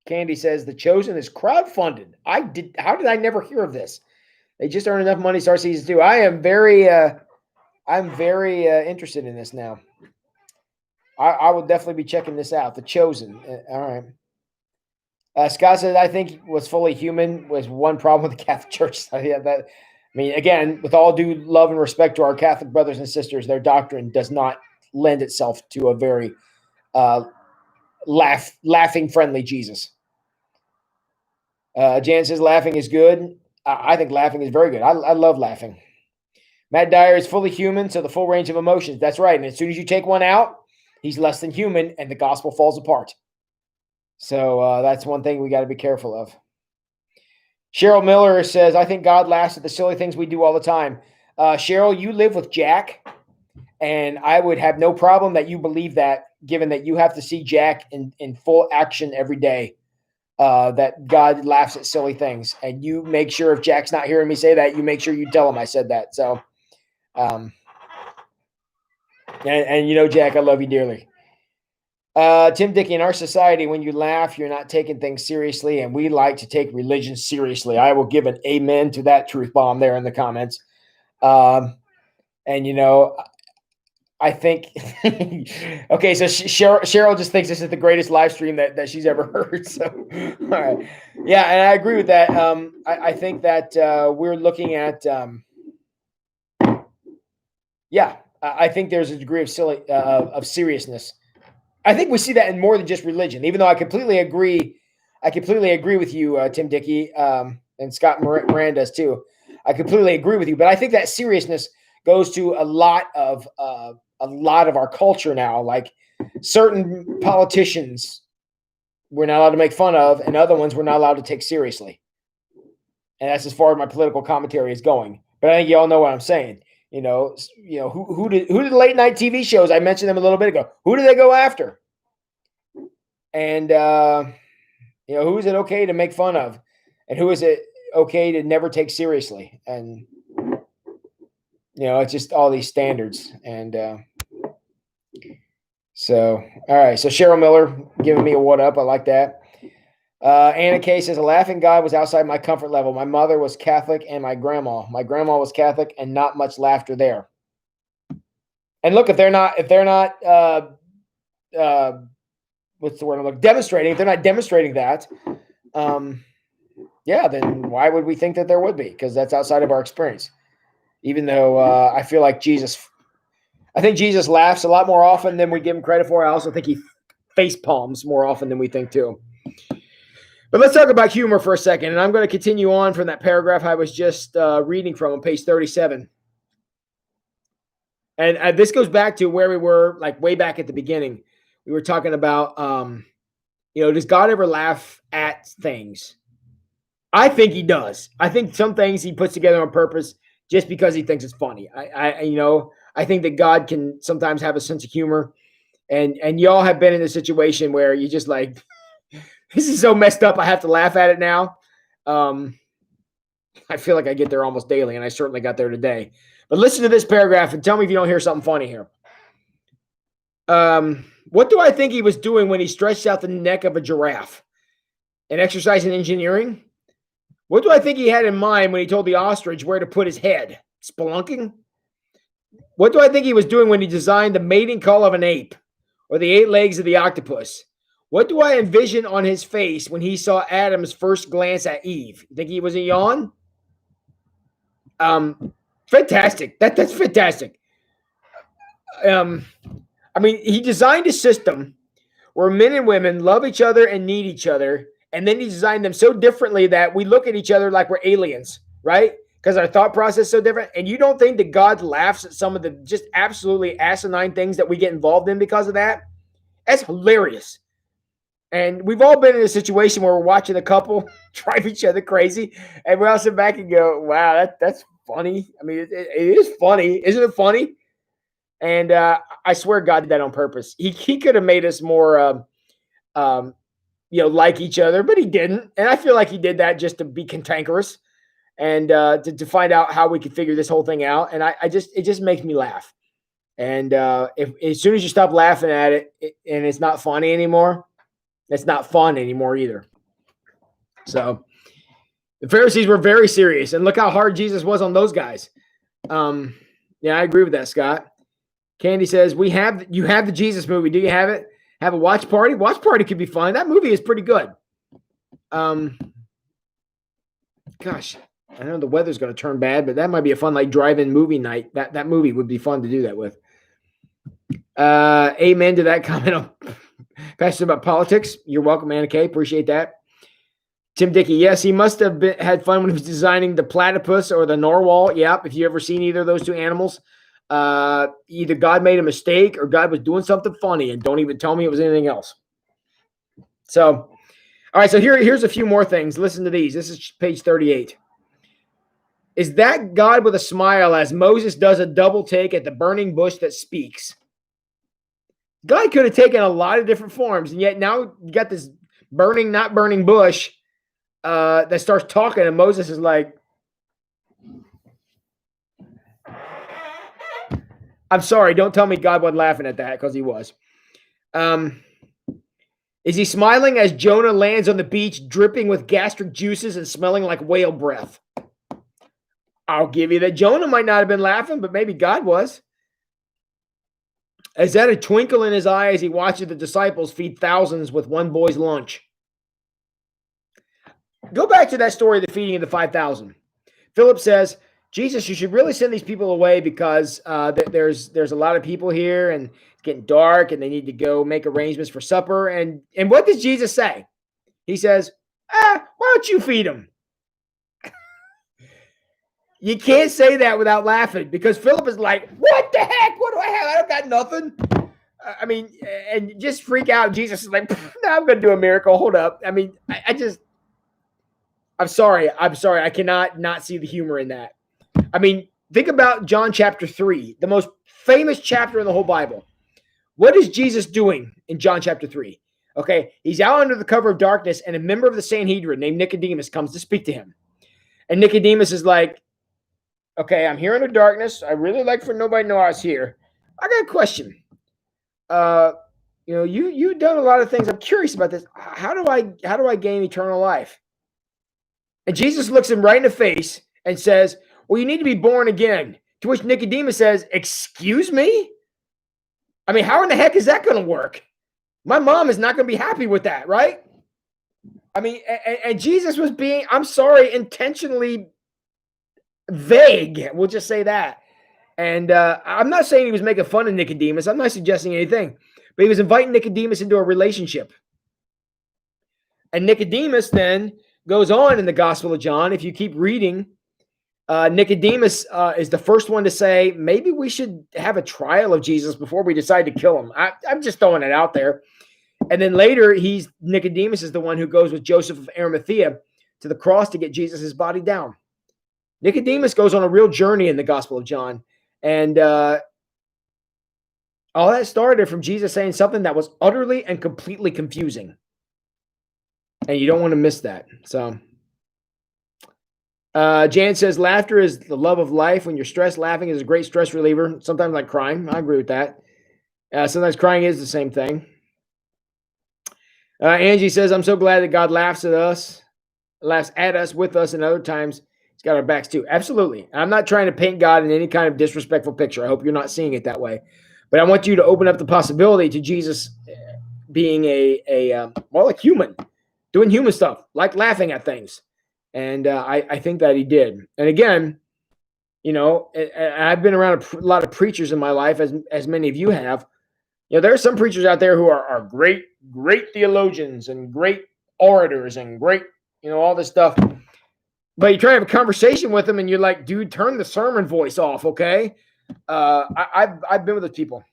Candy says The Chosen is crowdfunded. How did I never hear of this? They just earned enough money to start season 2. I am very interested in this now. I will definitely be checking this out. The Chosen. All right. Scott says, I think was fully human was one problem with the Catholic Church. Yeah, again, with all due love and respect to our Catholic brothers and sisters, their doctrine does not lend itself to a very laughing, friendly Jesus. Jan says, laughing is good. I think laughing is very good. I love laughing. Matt Dyer is fully human, so the full range of emotions. That's right. And as soon as you take one out, he's less than human, and the gospel falls apart. So that's one thing we got to be careful of. Cheryl Miller says, I think God laughs at the silly things we do all the time. Cheryl, you live with Jack, and I would have no problem that you believe that, given that you have to see Jack in full action every day, that God laughs at silly things. And you make sure if Jack's not hearing me say that, you make sure you tell him I said that. So, and Jack, I love you dearly. Tim Dickey, in our society, when you laugh, you're not taking things seriously, and we like to take religion seriously. I will give an amen to that truth bomb there in the comments. I think, okay, so Cheryl just thinks this is the greatest live stream that she's ever heard. So, all right. Yeah, and I agree with that. I think that we're looking at, I think there's a degree of seriousness. I think we see that in more than just religion, even though I completely agree with you, Tim Dickey, and Scott Moran does too. I completely agree with you, but I think that seriousness goes to a lot of our culture now. Like certain politicians we're not allowed to make fun of, and other ones we're not allowed to take seriously. And that's as far as my political commentary is going. But I think you all know what I'm saying. Who did the late night TV shows? I mentioned them a little bit ago. Who do they go after? And who is it okay to make fun of, and who is it okay to never take seriously? And it's just all these standards. And so, all right. So Cheryl Miller giving me a what up. I like that. Anna Kay says, a laughing God was outside my comfort level. My mother was Catholic and my grandma was Catholic, and not much laughter there. And look, if they're not what's the word I'm looking, demonstrating, if they're not demonstrating that, then why would we think that there would be? Because that's outside of our experience. Even though I feel like Jesus laughs a lot more often than we give him credit for. I also think he face palms more often than we think too. But let's talk about humor for a second. And I'm going to continue on from that paragraph I was just reading from on page 37. And this goes back to where we were, like way back at the beginning. We were talking about, does God ever laugh at things? I think he does. I think some things he puts together on purpose just because he thinks it's funny. I think that God can sometimes have a sense of humor. And y'all have been in a situation where you just like, this is so messed up, I have to laugh at it now. I feel like I get there almost daily, and I certainly got there today. But listen to this paragraph and tell me if you don't hear something funny here. What do I think he was doing when he stretched out the neck of a giraffe? An exercise in engineering? What do I think he had in mind when he told the ostrich where to put his head? Spelunking? What do I think he was doing when he designed the mating call of an ape or the 8 legs of the octopus? What do I envision on his face when he saw Adam's first glance at Eve? You think he was a yawn? Fantastic. That's fantastic. He designed a system where men and women love each other and need each other. And then he designed them so differently that we look at each other like we're aliens, right? because our thought process is so different. And you don't think that God laughs at some of the just absolutely asinine things that we get involved in because of that? That's hilarious. And we've all been in a situation where we're watching a couple drive each other crazy, and we all sit back and go, "Wow, that's funny." I mean, it is funny, isn't it funny? And I swear God did that on purpose. He could have made us more, um, like each other, but he didn't. And I feel like he did that just to be cantankerous and to find out how we could figure this whole thing out. And it just makes me laugh. And if as soon as you stop laughing at it, and it's not funny anymore, it's not fun anymore either. So the Pharisees were very serious, and look how hard Jesus was on those guys. Yeah, I agree with that, Scott. Candy says, you have the Jesus movie. Do you have it? Have a watch party? Watch party could be fun. That movie is pretty good. Gosh, I know the weather's going to turn bad, but that might be a fun drive-in movie night. That movie would be fun to do that with. Amen to that comment on Pastor about politics. You're welcome, Anna Kay. Appreciate that. Tim Dickey, yes, he must have had fun when he was designing the platypus or the narwhal. Yep, if you ever seen either of those two animals, either God made a mistake or God was doing something funny, and don't even tell me it was anything else. So, all right, so here's a few more things. Listen to these. This is page 38. Is that God with a smile as Moses does a double take at the burning bush that speaks? God could have taken a lot of different forms, and yet now you got this burning, not burning bush that starts talking, and Moses is like, I'm sorry, don't tell me God wasn't laughing at that, because he was. Is he smiling as Jonah lands on the beach, dripping with gastric juices and smelling like whale breath? I'll give you that Jonah might not have been laughing, but maybe God was. Is that a twinkle in his eye as he watches the disciples feed thousands with one boy's lunch? Go back to that story of the feeding of the 5,000. Philip says, Jesus, you should really send these people away because there's a lot of people here and it's getting dark and they need to go make arrangements for supper. And what does Jesus say? He says, why don't you feed them? You can't say that without laughing because Philip is like, what the heck? What do I have? I don't got nothing. I mean, and just freak out. Jesus is like, no, I'm going to do a miracle. Hold up. I mean, I'm sorry. I cannot not see the humor in that. I mean, think about John chapter 3, the most famous chapter in the whole Bible. What is Jesus doing in John chapter 3? Okay, he's out under the cover of darkness, and a member of the Sanhedrin named Nicodemus comes to speak to him. And Nicodemus is like, okay, I'm here in the darkness. I really like for nobody to know I was here. I got a question. You've done a lot of things. I'm curious about this. How do I gain eternal life? And Jesus looks him right in the face and says, well, you need to be born again. To which Nicodemus says, excuse me? I mean, how in the heck is that going to work? My mom is not going to be happy with that, right? I mean, and Jesus was being, I'm sorry, intentionally vague. We'll just say that. And I'm not saying he was making fun of Nicodemus. I'm not suggesting anything. But he was inviting Nicodemus into a relationship. And Nicodemus then goes on in the Gospel of John. If you keep reading, Nicodemus is the first one to say, maybe we should have a trial of Jesus before we decide to kill him. I'm just throwing it out there. And then later, Nicodemus is the one who goes with Joseph of Arimathea to the cross to get Jesus' body down. Nicodemus goes on a real journey in the Gospel of John. And all that started from Jesus saying something that was utterly and completely confusing. And you don't want to miss that. So Jan says, laughter is the love of life. When you're stressed, laughing is a great stress reliever. Sometimes like crying. I agree with that. Sometimes crying is the same thing. Angie says, I'm so glad that God laughs at us, with us, and other times he's got our backs too. Absolutely. I'm not trying to paint God in any kind of disrespectful picture. I hope you're not seeing it that way. But I want you to open up the possibility to Jesus being a human, doing human stuff, like laughing at things. And I think that he did. And again, I've been around a lot of preachers in my life, as many of you have. There are some preachers out there who are great theologians and great orators and great, all this stuff. But you try to have a conversation with them, and you're like, dude, turn the sermon voice off, okay? I've been with those people.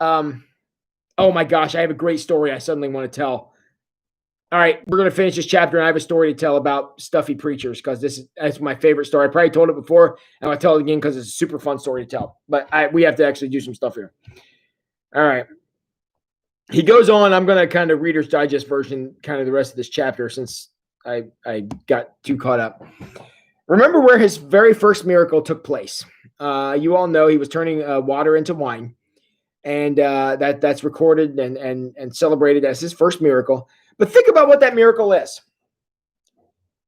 Oh my gosh, I have a great story I suddenly want to tell. All right, we're gonna finish this chapter, and I have a story to tell about stuffy preachers because that's my favorite story. I probably told it before, and I'll tell it again because it's a super fun story to tell. But we have to actually do some stuff here. All right. He goes on. I'm gonna kind of Reader's Digest version, kind of the rest of this chapter, since I got too caught up. Remember where his very first miracle took place. You all know he was turning water into wine, and that's recorded and celebrated as his first miracle. But think about what that miracle is.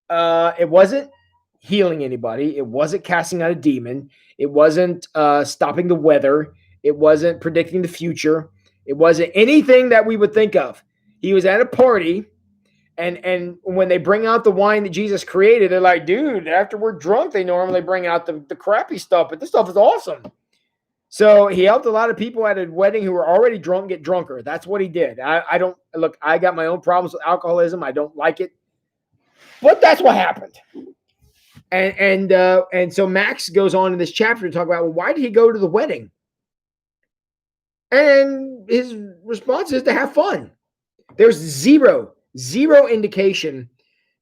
It wasn't healing anybody. It wasn't casting out a demon. It wasn't stopping the weather. It wasn't predicting the future. It wasn't anything that we would think of. He was at a party, and when they bring out the wine that Jesus created, they're like, dude, after we're drunk, they normally bring out the crappy stuff, but this stuff is awesome. So he helped a lot of people at a wedding who were already drunk get drunker. That's what he did. I don't look. I got my own problems with alcoholism. I don't like it, but that's what happened. And so Max goes on in this chapter to talk about, well, why did he go to the wedding? And his response is to have fun. There's zero indication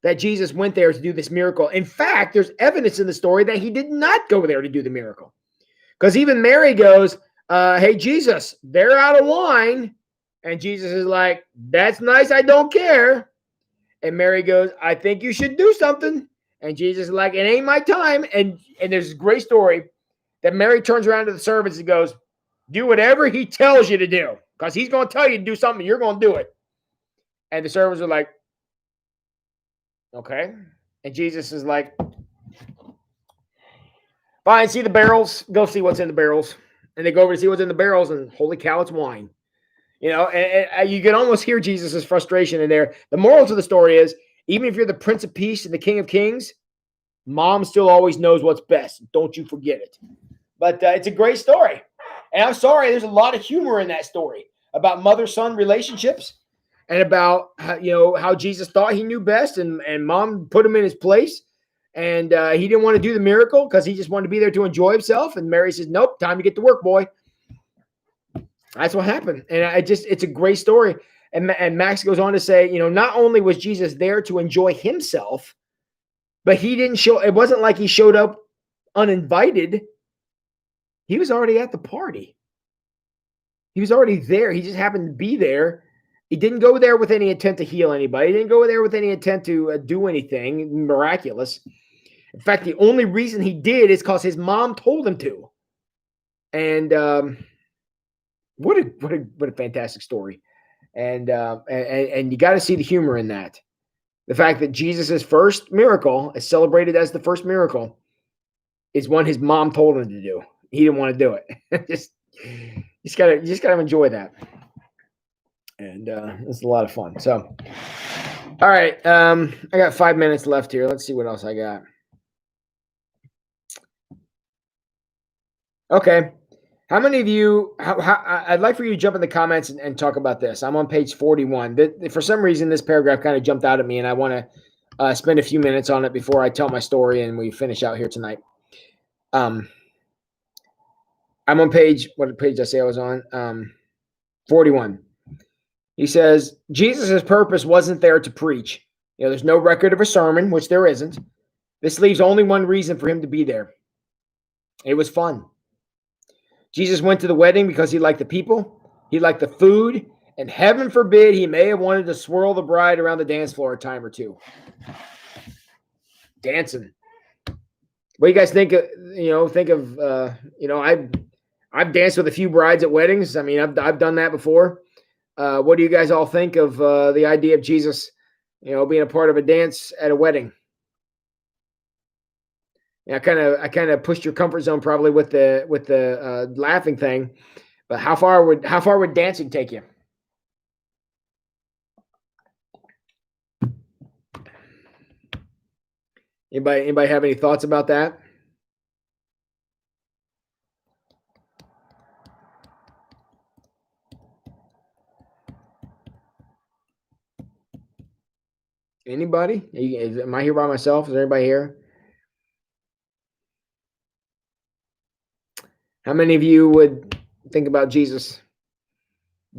that Jesus went there to do this miracle. In fact, there's evidence in the story that he did not go there to do the miracle. Because even Mary goes, hey, Jesus, they're out of wine. And Jesus is like, that's nice. I don't care. And Mary goes, I think you should do something. And Jesus is like, it ain't my time. And there's this great story that Mary turns around to the servants and goes, do whatever he tells you to do. Because he's going to tell you to do something. You're going to do it. And the servants are like, okay. And Jesus is like, fine, see the barrels? Go see what's in the barrels. And they go over to see what's in the barrels, and holy cow, it's wine. You know, and you can almost hear Jesus' frustration in there. The moral to the story is, even if you're the Prince of Peace and the King of Kings, Mom still always knows what's best. Don't you forget it. But it's a great story. And I'm sorry, there's a lot of humor in that story about mother-son relationships and about how Jesus thought he knew best, and Mom put him in his place. And he didn't want to do the miracle because he just wanted to be there to enjoy himself. And Mary says, nope, time to get to work, boy. That's what happened. And it's a great story. And Max goes on to say, not only was Jesus there to enjoy himself, but he didn't show, it wasn't like he showed up uninvited. He was already at the party. He was already there. He just happened to be there. He didn't go there with any intent to heal anybody. He didn't go there with any intent to do anything miraculous. In fact, the only reason he did is because his mom told him to. And what a fantastic story. And you got to see the humor in that. The fact that Jesus' first miracle is celebrated as the first miracle is one his mom told him to do. He didn't want to do it. just gotta enjoy that. And it's a lot of fun. So, all right, I got 5 minutes left here. Let's see what else I got. Okay. How many of you, I'd like for you to jump in the comments and talk about this. I'm on page 41. For some reason, this paragraph kind of jumped out at me, and I want to spend a few minutes on it before I tell my story and we finish out here tonight. I'm on page, what page did I say I was on? 41. He says, Jesus' purpose wasn't there to preach. There's no record of a sermon, which there isn't. This leaves only one reason for him to be there. It was fun. Jesus went to the wedding because he liked the people, he liked the food, and heaven forbid he may have wanted to swirl the bride around the dance floor a time or two. Dancing. What do you guys think? I've danced with a few brides at weddings. I mean, I've done that before. What do you guys all think of the idea of Jesus, being a part of a dance at a wedding? I kind of pushed your comfort zone probably with the laughing thing, but how far would dancing take you? Anybody have any thoughts about that? Anybody? Am I here by myself? Is there anybody here? How many of you would think about Jesus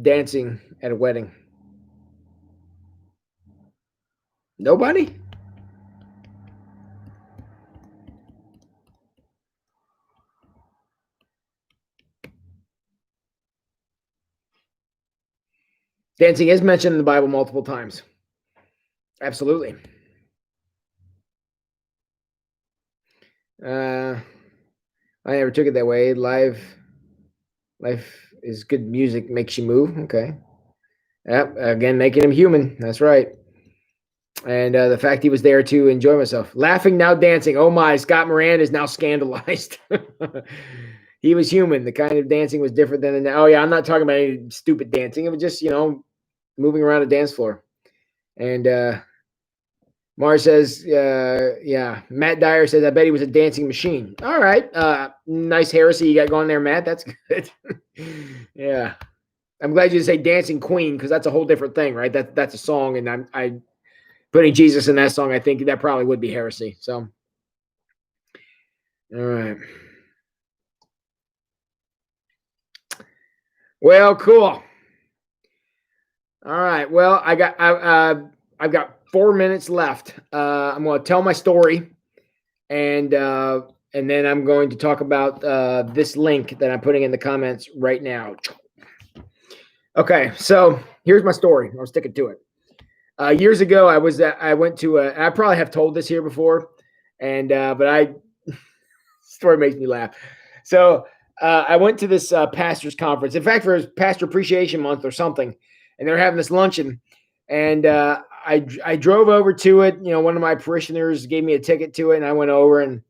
dancing at a wedding? Nobody? Dancing is mentioned in the Bible multiple times. Absolutely. I never took it that way. Life is good music, makes you move. Okay. Yep. Again, making him human. That's right. And the fact he was there to enjoy myself. Laughing, now dancing. Oh my, Scott Moran is now scandalized. He was human. The kind of dancing was different than oh yeah, I'm not talking about any stupid dancing. It was just, moving around a dance floor. And Mars says, yeah. Matt Dyer says, I bet he was a dancing machine. All right. Nice heresy you got going there, Matt. That's good. Yeah. I'm glad you didn't say dancing queen, because that's a whole different thing, right? That's a song, and I putting Jesus in that song, I think that probably would be heresy. So, all right. Well, cool. All right. Well, I've got 4 minutes left. I'm going to tell my story, and then I'm going to talk about this link that I'm putting in the comments right now. Okay, so here's my story. I'll stick it to it. Years ago, I went to I probably have told this here before, and but story makes me laugh. So I went to this pastor's conference. In fact, for his Pastor Appreciation Month or something, and they're having this luncheon, and I drove over to it. One of my parishioners gave me a ticket to it, and I went over, and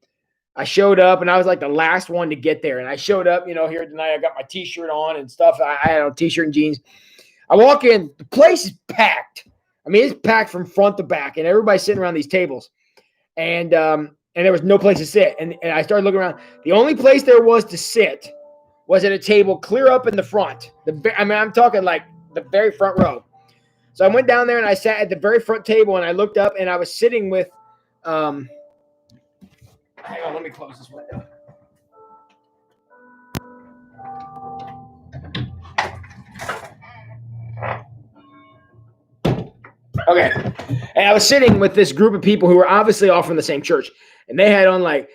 I showed up, and I was like the last one to get there. And I showed up, here tonight. I got my T-shirt on and stuff. I had a T-shirt and jeans. I walk in, the place is packed. I mean, it's packed from front to back, and everybody's sitting around these tables. And there was no place to sit. And I started looking around. The only place there was to sit was at a table clear up in the front. I'm talking like the very front row. So I went down there and I sat at the very front table, and I looked up, and I was sitting with hang on, let me close this window. Okay. And I was sitting with this group of people who were obviously all from the same church, and they had on like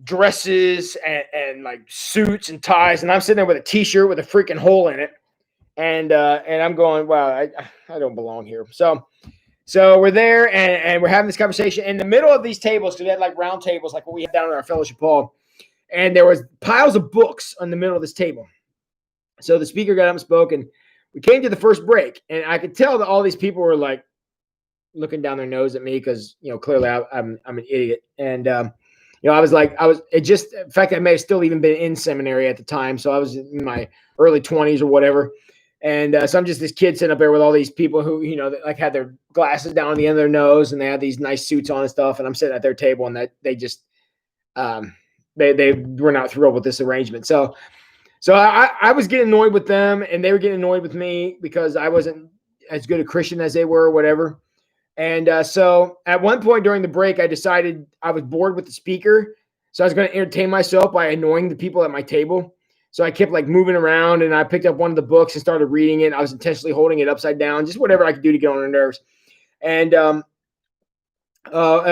dresses and like suits and ties, and I'm sitting there with a T-shirt with a freaking hole in it, and I'm going, wow, I don't belong here. So we're there, and we're having this conversation in the middle of these tables, because we had like round tables like what we have down in our fellowship hall, and there was piles of books on the middle of this table. So the speaker got up and spoke, and we came to the first break, and I could tell that all these people were like looking down their nose at me, because clearly I'm an idiot, and in fact, I may have still even been in seminary at the time, so I was in my early 20s or whatever, and so I'm just this kid sitting up there with all these people who that, like, had their glasses down on the end of their nose, and they had these nice suits on and stuff, and I'm sitting at their table, and that they just they were not thrilled with this arrangement, so. So I was getting annoyed with them, and they were getting annoyed with me because I wasn't as good a Christian as they were, or whatever. And so at one point during the break, I decided I was bored with the speaker. So I was going to entertain myself by annoying the people at my table. So I kept like moving around, and I picked up one of the books and started reading it. I was intentionally holding it upside down, just whatever I could do to get on their nerves. And at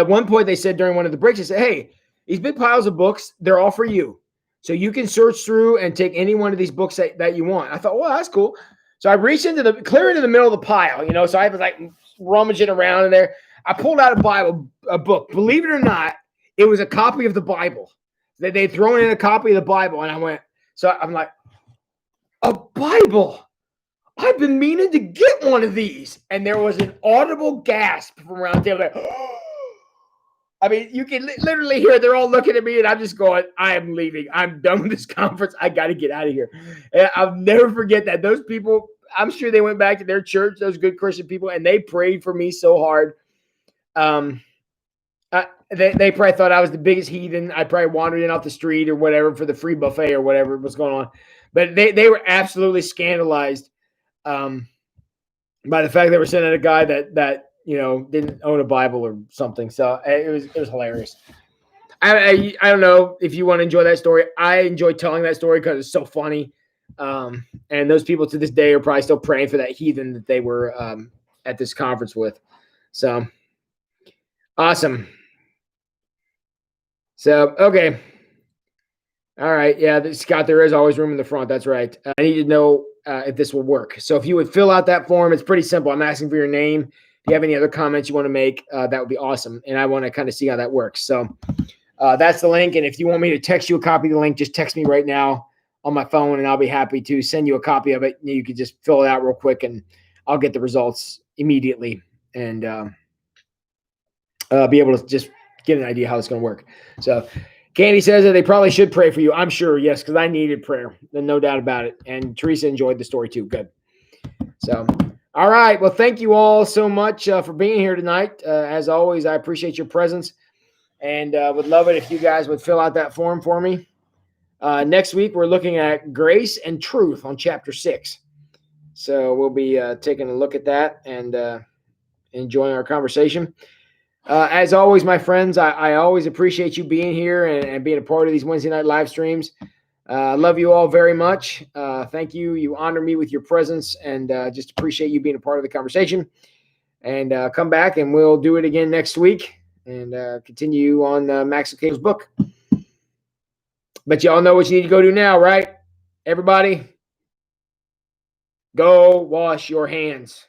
one point they said during one of the breaks, they said, hey, these big piles of books, they're all for you. So you can search through and take any one of these books that you want. I thought, well, that's cool. So I reached clear into the middle of the pile, so I was like rummaging around in there. I pulled out a book. Believe it or not, it was a copy of the Bible. They'd thrown in a copy of the Bible, and I'm like, a Bible. I've been meaning to get one of these. And there was an audible gasp from around the table. Like, I mean, you can literally hear they're all looking at me, and I'm just going, I am leaving. I'm done with this conference. I got to get out of here. And I'll never forget that. Those people, I'm sure they went back to their church, those good Christian people, and they prayed for me so hard. They probably thought I was the biggest heathen. I probably wandered in off the street or whatever for the free buffet or whatever was going on. But they were absolutely scandalized by the fact they were sending a guy that didn't own a Bible or something. So it was hilarious. I don't know if you want to enjoy that story. I enjoy telling that story because it's so funny. And those people to this day are probably still praying for that heathen that they were at this conference with. So awesome. So, okay. All right. Yeah, Scott, there is always room in the front. That's right. I need to know if this will work. So if you would fill out that form, it's pretty simple. I'm asking for your name. If you have any other comments you want to make, that would be awesome. And I want to kind of see how that works. So that's the link. And if you want me to text you a copy of the link, just text me right now on my phone, and I'll be happy to send you a copy of it. You can just fill it out real quick, and I'll get the results immediately and be able to just get an idea how it's going to work. So Candy says that they probably should pray for you. I'm sure, yes, because I needed prayer. No doubt about it. And Teresa enjoyed the story too. Good. So, all right. Well, thank you all so much for being here tonight. As always, I appreciate your presence, and would love it if you guys would fill out that form for me. Next week, we're looking at grace and truth on chapter 6. So we'll be taking a look at that and enjoying our conversation. As always, my friends, I always appreciate you being here and being a part of these Wednesday night live streams. I love you all very much. Thank you. You honor me with your presence, and just appreciate you being a part of the conversation. And come back, and we'll do it again next week and continue on Max Lucado's book. But y'all know what you need to go do now, right? Everybody, go wash your hands.